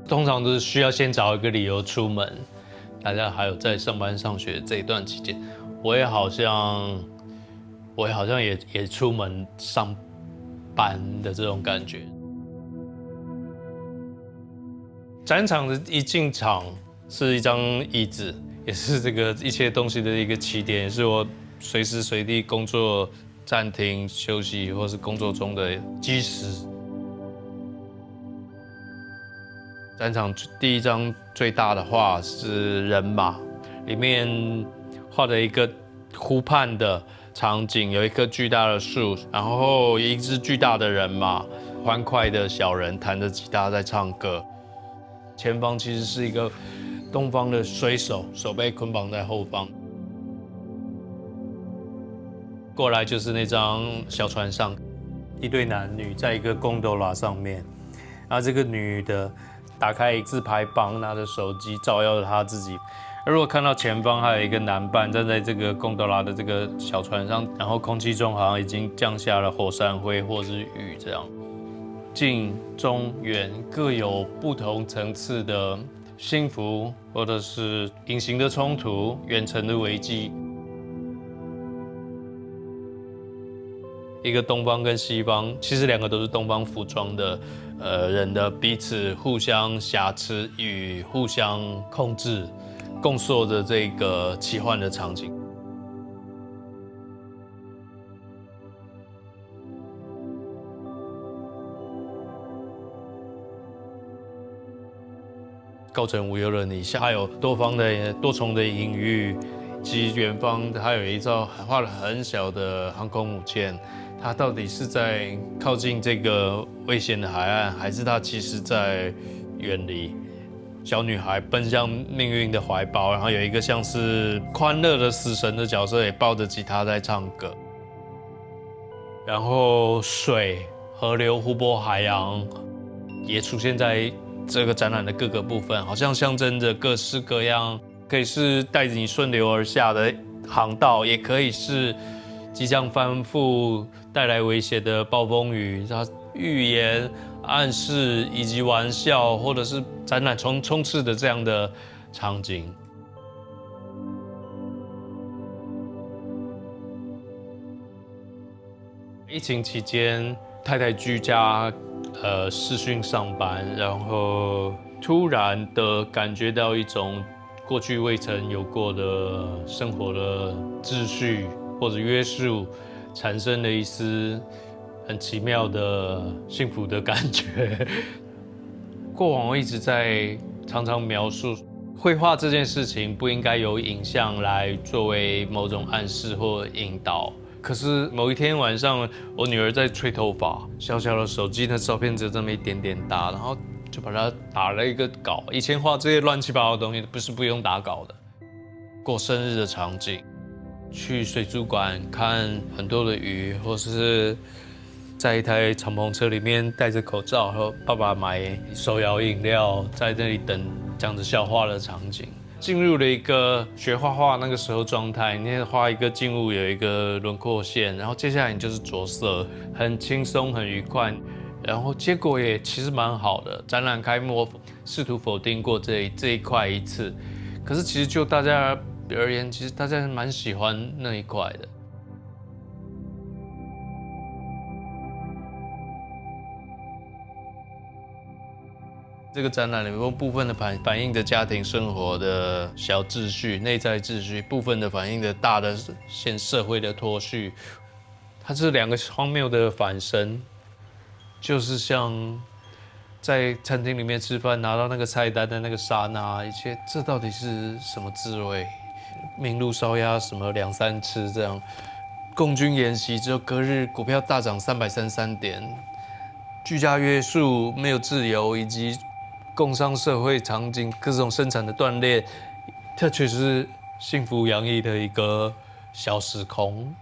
通常都是需要先找一个理由出门。大家还有在上班上学这一段期间，我也好像也出门上班的这种感觉。展场的一进场是一张椅子，也是这个一切东西的一个起点，也是我随时随地工作暂停休息或是工作中的基石。展场第一张最大的画是人马，里面画了一个湖畔的场景，有一棵巨大的树，然后一只巨大的人马，欢快的小人弹着吉他在唱歌。前方其实是一个东方的水手，手被捆绑在后方。过来就是那张小船上，一对男女在一个贡多拉上面，然后这个女的打开自拍棒，拿着手机照耀着她自己。而如果看到前方还有一个男伴站在这个贡多拉的这个小船上，然后空气中好像已经降下了火山灰或是雨这样，近中远各有不同层次的幸福，或者是隐形的冲突、远程的危机。一个东方跟西方，其实两个都是东方服装的人的彼此互相挟持与互相控制，共塑着这个奇幻的场景。构成无忧的你，还有多重的隐喻，及远方还有一艘画了很小的航空母舰。它到底是在靠近这个危险的海岸，还是它其实在远离？小女孩奔向命运的怀抱，然后有一个像是欢乐的死神的角色，也抱着吉他在唱歌。然后水、河流、湖泊、海洋也出现在这个展览的各个部分，好像象征着各式各样，可以是带着你顺流而下的航道，也可以是即将翻覆、带来威胁的暴风雨，它预言、暗示以及玩笑，或者是展览充斥的这样的场景。疫情期间，太太居家，视讯上班，然后突然的感觉到一种过去未曾有过的生活的秩序或者约束，产生了一丝很奇妙的幸福的感觉。过往我一直在常常描述，绘画这件事情不应该由影像来作为某种暗示或引导。可是某一天晚上，我女儿在吹头发，小小的手机的照片只有这么一点点大，然后就把它打了一个稿。以前画这些乱七八糟的东西不用打稿的。过生日的场景，去水族馆看很多的鱼，或是在一台敞篷车里面戴着口罩和爸爸买手摇饮料，在那里等讲着笑话的场景。进入了一个学画画那个时候状态，你画一个静物有一个轮廓线，然后接下来你就是着色，很轻松很愉快，然后结果也其实蛮好的。展览开幕试图否定过这一块一次，可是其实就大家而言，其实大家蛮喜欢那一块的。这个展览里面部分的反映着家庭生活的小秩序、内在秩序，部分的反映着大的社会的脱序。它是两个荒谬的反身，就是像在餐厅里面吃饭，拿到那个菜单的那个刹那，一切这到底是什么滋味？明炉烧鸭什么2、3吃这样，共军演习之后，隔日股票大涨333点，居家约束、没有自由以及工商社会场景各种生产的断裂，这却是幸福洋溢的一个小时空。